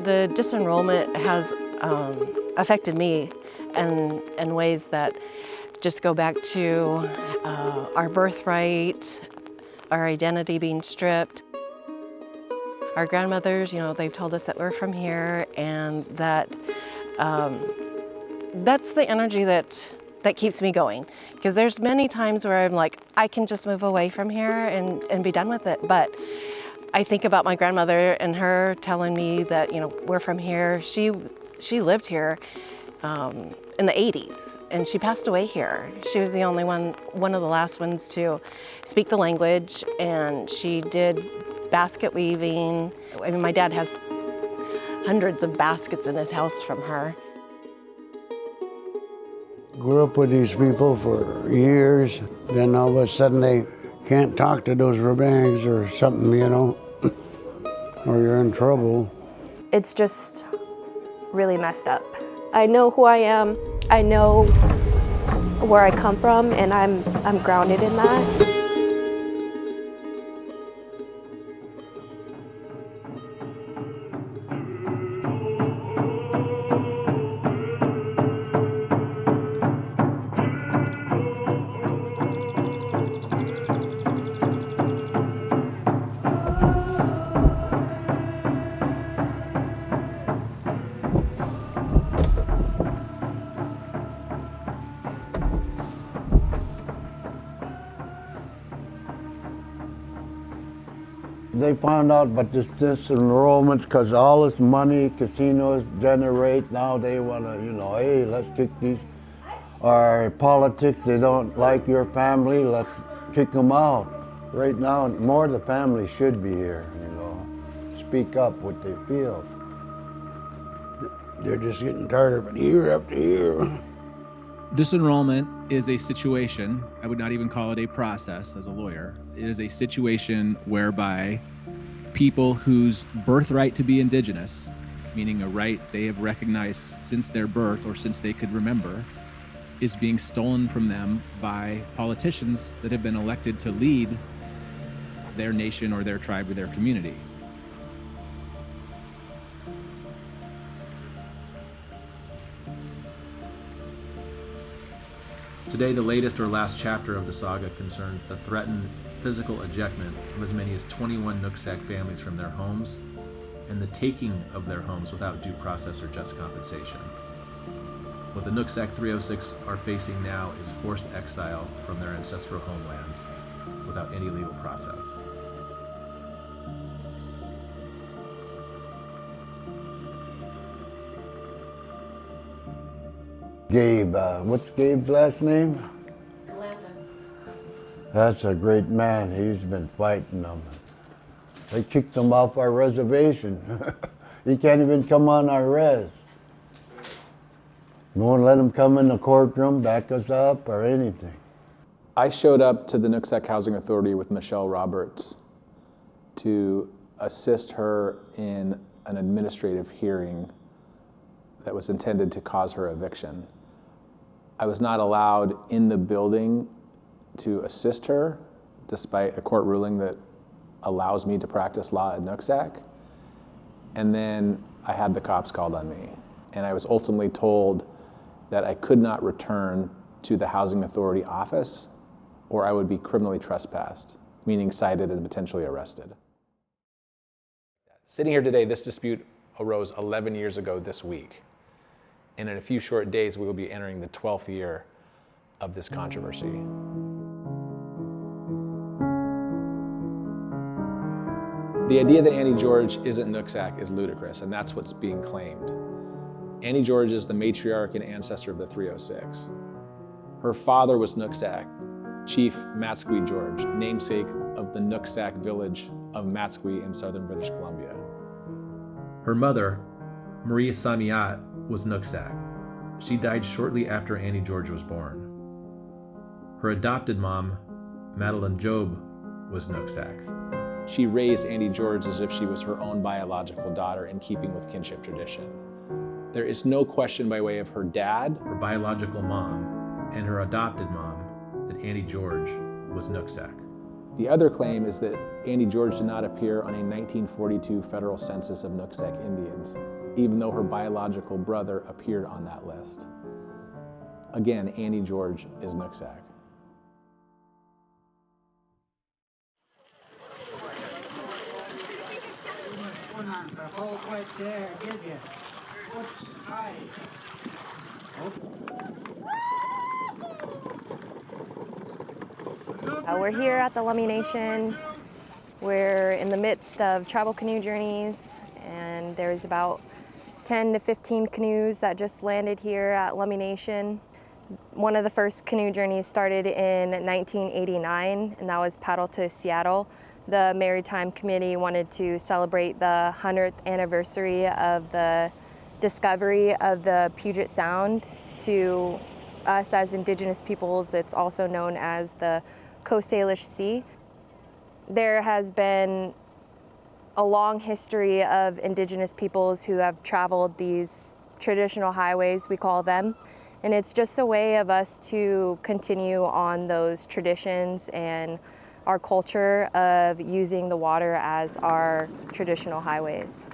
The disenrollment has affected me in ways that just go back to our birthright, our identity being stripped. Our grandmothers, they've told us that we're from here, and that that's the energy that keeps me going. Because there's many times where I'm like, I can just move away from here and be done with it. But I think about my grandmother and her telling me that, we're from here. She lived here in the 80s, and she passed away here. She was the only one of the last ones to speak the language, and she did basket weaving. I mean, my dad has hundreds of baskets in his house from her. Grew up with these people for years, then all of a sudden they can't talk to those rabangs or something, or you're in trouble. It's just really messed up. I know who I am, I know where I come from, and I'm grounded in that. They found out about this disenrollment because all this money casinos generate. Now they want to, hey, let's kick these. Our politics, they don't like your family, let's kick them out. Right now, more of the family should be here, speak up what they feel. They're just getting tired of it year after year. Disenrollment is a situation, I would not even call it a process as a lawyer. It is a situation whereby people whose birthright to be Indigenous, meaning a right they have recognized since their birth or since they could remember, is being stolen from them by politicians that have been elected to lead their nation or their tribe or their community. Today, the latest or last chapter of the saga concerned the threatened physical ejectment of as many as 21 Nooksack families from their homes and the taking of their homes without due process or just compensation. What the Nooksack 306 are facing now is forced exile from their ancestral homelands without any legal process. Gabe, what's Gabe's last name? That's a great man. He's been fighting them. They kicked him off our reservation. He can't even come on our res. We won't let him come in the courtroom, back us up, or anything. I showed up to the Nooksack Housing Authority with Michelle Roberts to assist her in an administrative hearing that was intended to cause her eviction. I was not allowed in the building to assist her, despite a court ruling that allows me to practice law at Nooksack. And then I had the cops called on me. And I was ultimately told that I could not return to the Housing Authority office or I would be criminally trespassed, meaning cited and potentially arrested. Sitting here today, this dispute arose 11 years ago this week. And in a few short days, we will be entering the 12th year of this controversy. The idea that Annie George isn't Nooksack is ludicrous, and that's what's being claimed. Annie George is the matriarch and ancestor of the 306. Her father was Nooksack, Chief Matsqui George, namesake of the Nooksack village of Matsqui in southern British Columbia. Her mother, Maria Samiat, was Nooksack. She died shortly after Annie George was born. Her adopted mom, Madeline Job, was Nooksack. She raised Annie George as if she was her own biological daughter in keeping with kinship tradition. There is no question by way of her dad, her biological mom, and her adopted mom that Annie George was Nooksack. The other claim is that Annie George did not appear on a 1942 federal census of Nooksack Indians. even though her biological brother appeared on that list. Again, Annie George is Nooksack. Hold right there, give you. Hi. We're here at the Lummi Nation. We're in the midst of tribal canoe journeys, and there's about 10 to 15 canoes that just landed here at Lummi Nation. One of the first canoe journeys started in 1989, and that was paddle to Seattle. The Maritime Committee wanted to celebrate the 100th anniversary of the discovery of the Puget Sound. To us as Indigenous peoples, it's also known as the Coast Salish Sea. There has been a long history of Indigenous peoples who have traveled these traditional highways, we call them, and it's just a way of us to continue on those traditions and our culture of using the water as our traditional highways.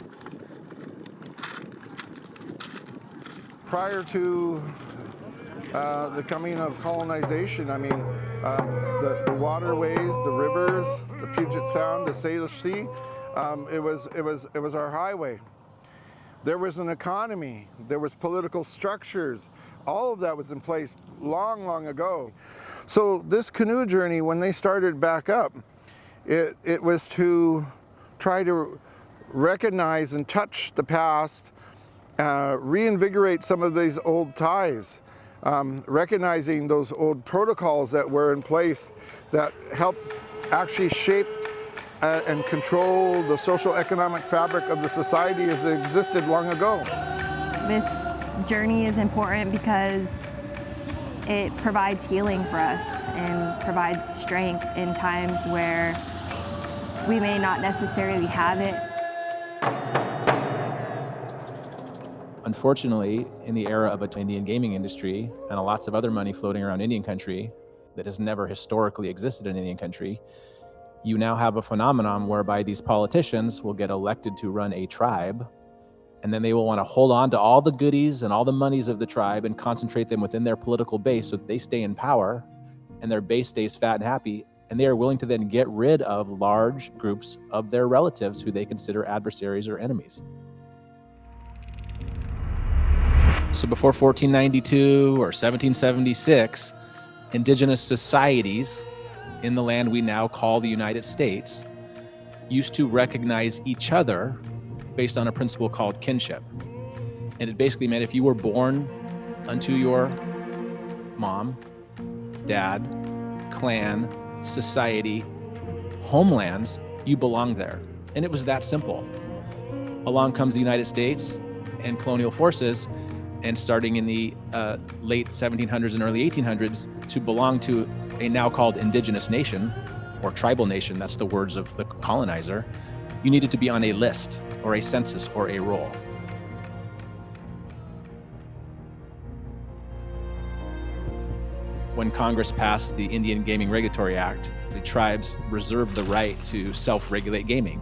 Prior to the coming of colonization, I mean, the waterways, the rivers, the Puget Sound, the Salish Sea, it was our highway. There was an economy, there was political structures, all of that was in place long, long ago. So this canoe journey, when they started back up, it was to try to recognize and touch the past, reinvigorate some of these old ties, recognizing those old protocols that were in place that helped actually shape and control the social economic fabric of the society as it existed long ago. This journey is important because it provides healing for us and provides strength in times where we may not necessarily have it. Unfortunately, in the era of the Indian gaming industry and lots of other money floating around Indian country that has never historically existed in Indian country, you now have a phenomenon whereby these politicians will get elected to run a tribe, and then they will want to hold on to all the goodies and all the monies of the tribe and concentrate them within their political base so that they stay in power and their base stays fat and happy, and they are willing to then get rid of large groups of their relatives who they consider adversaries or enemies. So before 1492 or 1776, indigenous societies in the land we now call the United States used to recognize each other based on a principle called kinship. And it basically meant if you were born unto your mom, dad, clan, society, homelands, you belonged there. And it was that simple. Along comes the United States and colonial forces, and starting in the late 1700s and early 1800s, to belong to a now called indigenous nation, or tribal nation, that's the words of the colonizer, you needed to be on a list, or a census, or a roll. When Congress passed the Indian Gaming Regulatory Act, the tribes reserved the right to self-regulate gaming.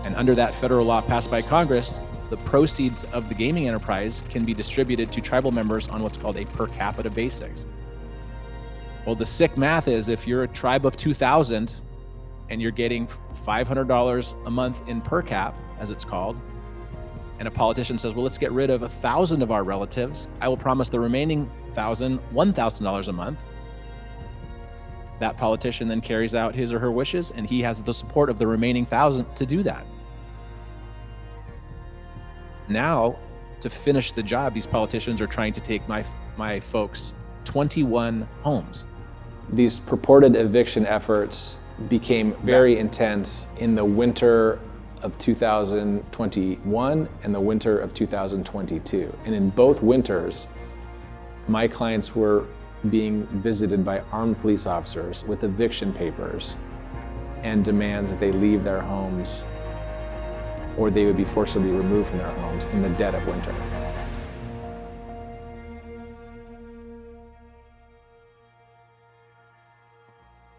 And under that federal law passed by Congress, the proceeds of the gaming enterprise can be distributed to tribal members on what's called a per capita basis. Well, the sick math is if you're a tribe of 2,000 and you're getting $500 a month in per cap, as it's called, and a politician says, well, let's get rid of 1,000 of our relatives, I will promise the remaining 1,000, $1,000 a month. That politician then carries out his or her wishes, and he has the support of the remaining 1,000 to do that. Now, to finish the job, these politicians are trying to take my folks 21 homes. These purported eviction efforts became very intense in the winter of 2021 and the winter of 2022. And in both winters, my clients were being visited by armed police officers with eviction papers and demands that they leave their homes or they would be forcibly removed from their homes in the dead of winter.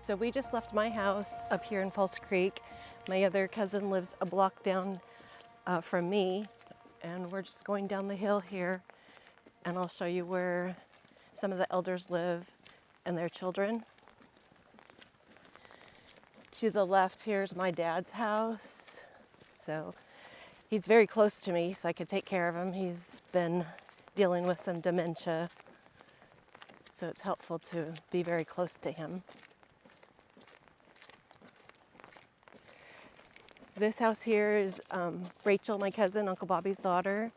So we just left my house up here in False Creek. My other cousin lives a block down from me. And we're just going down the hill here, and I'll show you where some of the elders live and their children. To the left here is my dad's house. So he's very close to me, so I could take care of him. He's been dealing with some dementia, so it's helpful to be very close to him. This house here is Rachel, my cousin, Uncle Bobby's daughter.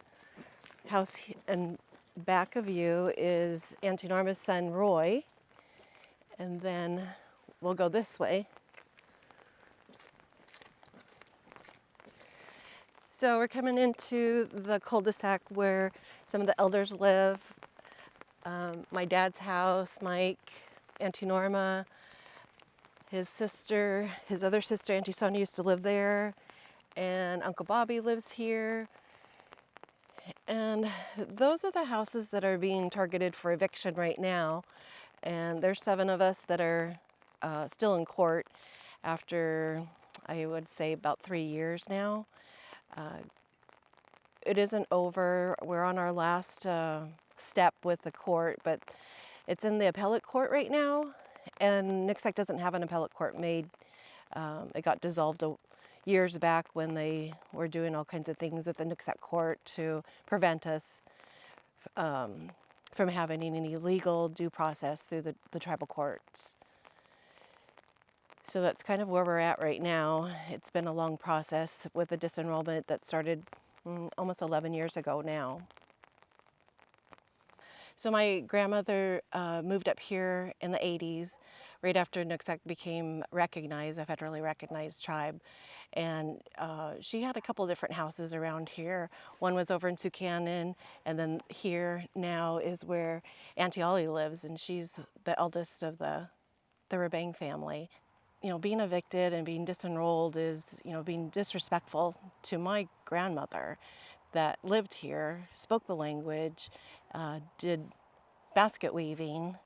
House in back of you is Auntie Norma's son, Roy. And then we'll go this way. So we're coming into the cul-de-sac where some of the elders live. My dad's house, Mike, Auntie Norma, his sister, his other sister, Auntie Sonia, used to live there, and Uncle Bobby lives here. And those are the houses that are being targeted for eviction right now. And there's 7 of us that are still in court after, I would say, about 3 years now. It isn't over. We're on our last step with the court, but it's in the appellate court right now. And Nooksack doesn't have an appellate court made. It got dissolved years back when they were doing all kinds of things at the Nooksack court to prevent us from having any legal due process through the tribal courts. So that's kind of where we're at right now. It's been a long process with the disenrollment that started almost 11 years ago now. So my grandmother moved up here in the 80s, right after Nooksack became recognized, a federally recognized tribe. And she had a couple different houses around here. One was over in Sucannon, and then here now is where Auntie Ollie lives, and she's the eldest of the Rebang family. You know, being evicted and being disenrolled is, you know, being disrespectful to my grandmother that lived here, spoke the language, did basket weaving.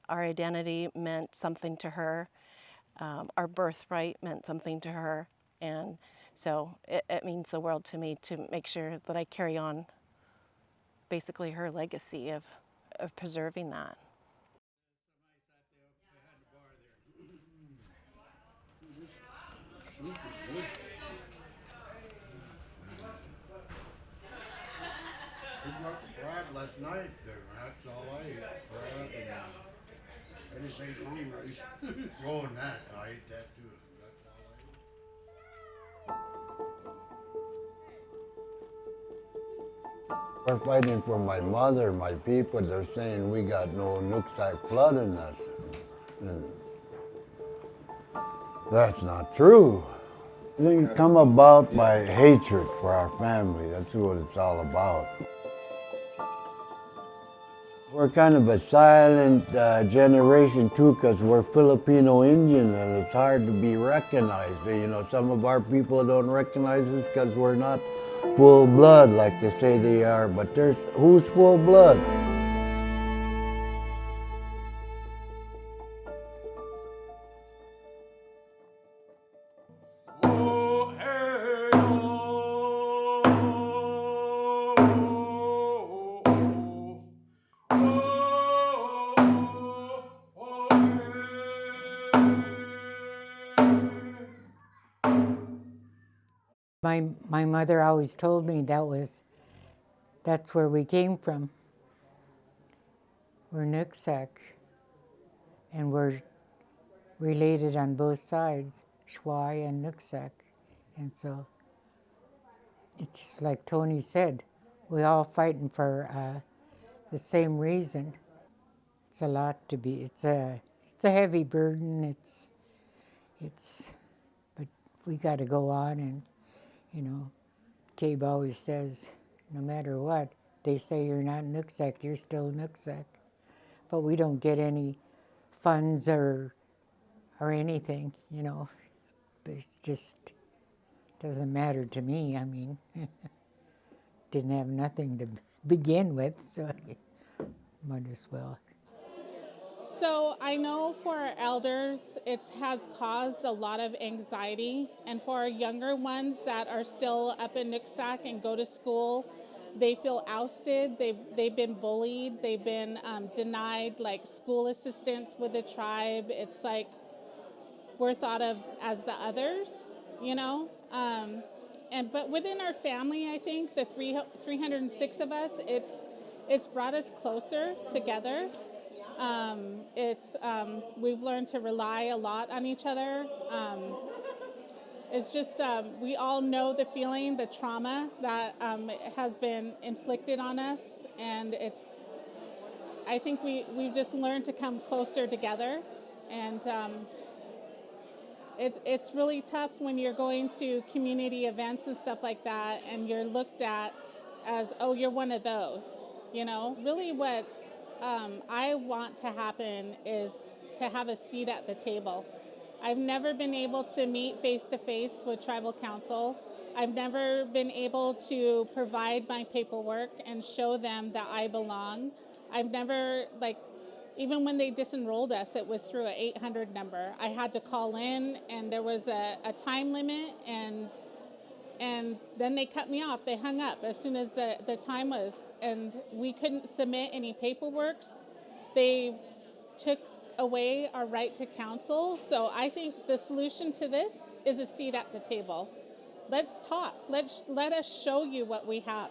Our identity meant something to her. Our birthright meant something to her. And so it means the world to me to make sure that I carry on basically her legacy of preserving that. Last night, that's all I ate. Crab and I just ate long rice. Oh, and that, I ate that too. That's all I ate. We're fighting for my mother, my people. They're saying we got no Nooksack blood in us. And that's not true. They come about by hatred for our family. That's what it's all about. We're kind of a silent generation too, because we're Filipino Indian and it's hard to be recognized. You know, some of our people don't recognize us because we're not full blood like they say they are, but who's full blood? My mother always told me that's where we came from. We're Nooksack, and we're related on both sides, Shwai and Nooksack. And so it's just like Tony said, we're all fighting for the same reason. It's a lot to be, it's a heavy burden, but we got to go on. And you know, Cabe always says, no matter what, they say you're not Nooksack, you're still Nooksack. But we don't get any funds or anything, you know. But it just doesn't matter to me. I mean, didn't have nothing to begin with, so might as well. So I know for our elders, it has caused a lot of anxiety, and for our younger ones that are still up in Nooksack and go to school, they feel ousted. They've been bullied. They've been denied like school assistance with the tribe. It's like we're thought of as the others, you know. But within our family, I think the 306 of us, it's brought us closer together. We've learned to rely a lot on each other. It's just we all know the feeling, the trauma that has been inflicted on us, and I think we've just learned to come closer together, and it's really tough when you're going to community events and stuff like that, and you're looked at as, oh, you're one of those, you know. Really what I want to happen is to have a seat at the table. I've never been able to meet face-to-face with tribal council. I've never been able to provide my paperwork and show them that I belong. I've never, even when they disenrolled us, it was through an 800 number. I had to call in, and there was a time limit, and then they cut me off. They hung up as soon as the time was, and we couldn't submit any paperwork. They took away our right to counsel. So I think the solution to this is a seat at the table. Let's talk. Let us show you what we have.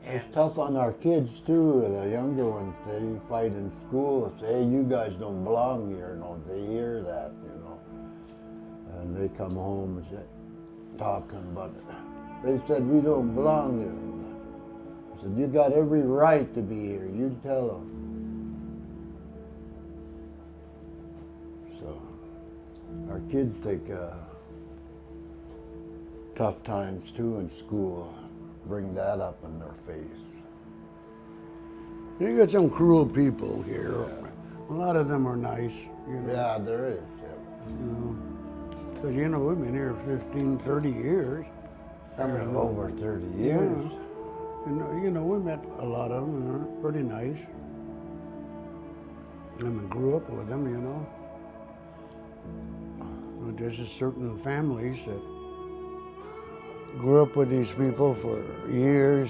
It's tough on our kids too, the younger ones. They fight in school and say, hey, you guys don't belong here. No, they hear that, you know. And they come home and say, talking, but they said, we don't belong here. I said, you got every right to be here. You tell them. So our kids take tough times too in school. Bring that up in their face. You got some cruel people here. Yeah. A lot of them are nice. You know. Yeah, there is. Yeah. Because, you know, we've been here 15, 30 years. I mean, over 30 years. Yeah. And, you know, we met a lot of them, and they're pretty nice. I mean, grew up with them, you know. But there's just certain families that grew up with these people for years,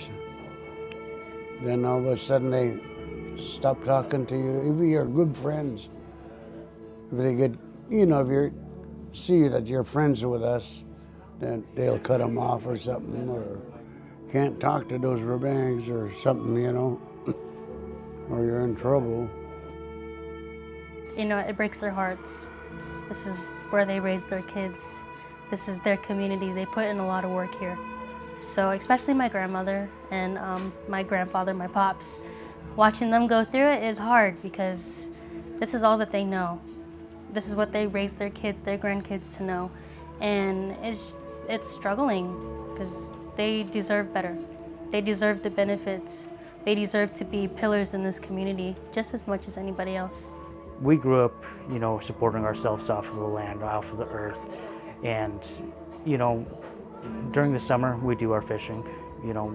then all of a sudden they stop talking to you. Even your good friends, if they get, you know, if you see that you're friends with us, then they'll cut them off or something, or can't talk to those rabangs or something, you know, or you're in trouble. You know, it breaks their hearts. This is where they raise their kids. This is their community. They put in a lot of work here. So especially my grandmother and my grandfather, my pops, watching them go through it is hard because this is all that they know. This is what they raise their kids, their grandkids to know. And it's struggling because they deserve better. They deserve the benefits. They deserve to be pillars in this community just as much as anybody else. We grew up, you know, supporting ourselves off of the land, off of the earth. And, you know, during the summer, we do our fishing. You know,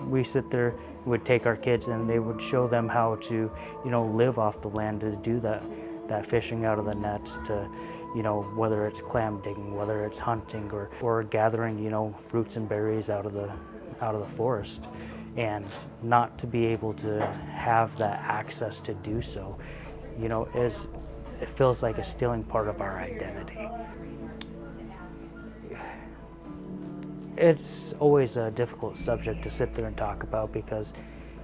we sit there, would take our kids and they would show them how to, you know, live off the land, to do that fishing out of the nets, to, you know, whether it's clam digging, whether it's hunting or gathering, you know, fruits and berries out of the forest. And not to be able to have that access to do so, you know, it feels like it's stealing part of our identity. It's always a difficult subject to sit there and talk about because,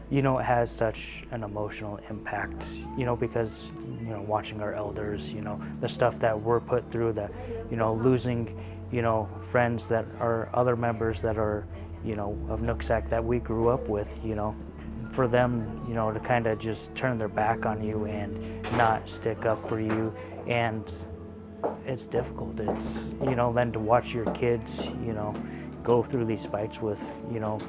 you know, it has such an emotional impact, you know, because, you know, watching our elders, you know, the stuff that we're put through, that, you know, losing, you know, friends that are other members that are, you know, of Nooksack that we grew up with, you know, for them, you know, to kind of just turn their back on you and not stick up for you. And it's difficult. It's, you know, then to watch your kids, you know, go through these fights with, you know,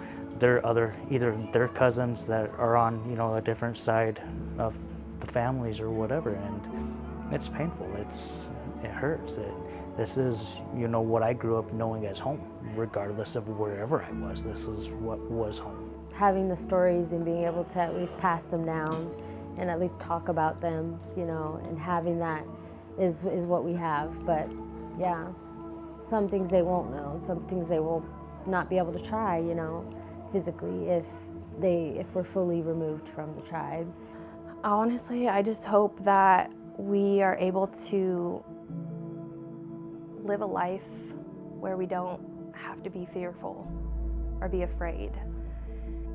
either their cousins that are on, you know, a different side of the families or whatever, and it's painful. It hurts. This is, you know, what I grew up knowing as home, regardless of wherever I was. This is what was home. Having the stories and being able to at least pass them down and at least talk about them, you know, and having that is what we have. But yeah, some things they won't know, some things they will not be able to try, you know, physically if we're fully removed from the tribe. Honestly, I just hope that we are able to live a life where we don't have to be fearful or be afraid.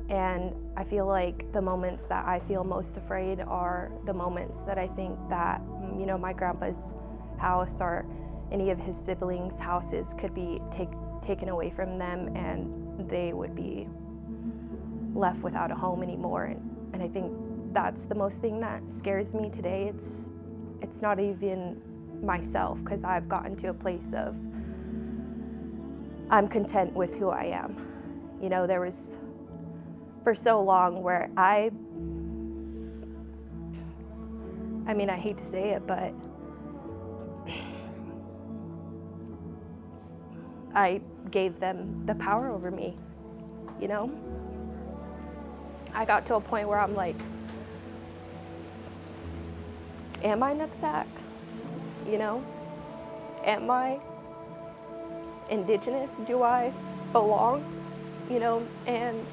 And I feel like the moments that I feel most afraid are the moments that I think that, you know, my grandpa's house or any of his siblings' houses could be taken away from them and they would be left without a home anymore. And I think that's the most thing that scares me today. It's not even myself, because I've gotten to a place of I'm content with who I am. You know, there was for so long where I mean, I hate to say it, but I gave them the power over me, you know? I got to a point where I'm like, am I Nooksack? You know? Am I Indigenous? Do I belong? You know, and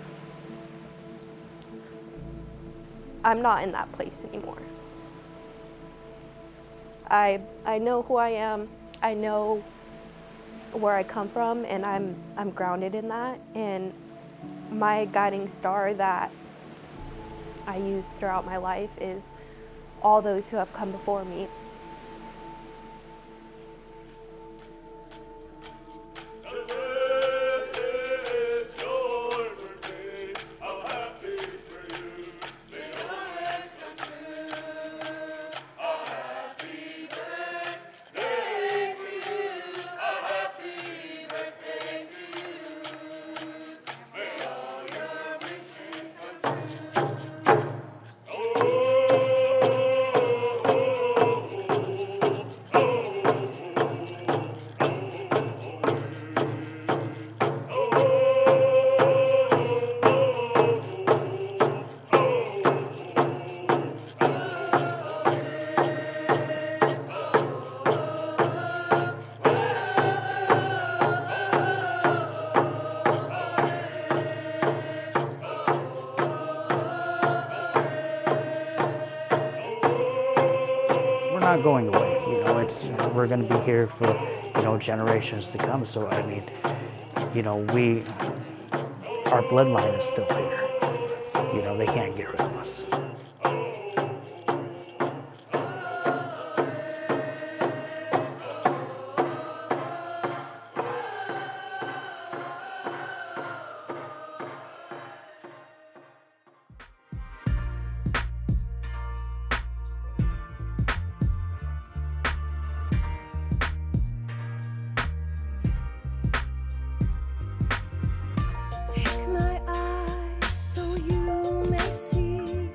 I'm not in that place anymore. I know who I am. I know where I come from, and I'm grounded in that. And my guiding star that I use throughout my life is all those who have come before me. Not going away, you know, we're going to be here for, you know, generations to come. So I mean, you know, our bloodline is still here. You know, they can't get rid of us. Take my eyes so you may see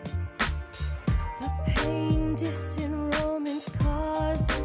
the pain disenrollment's causing.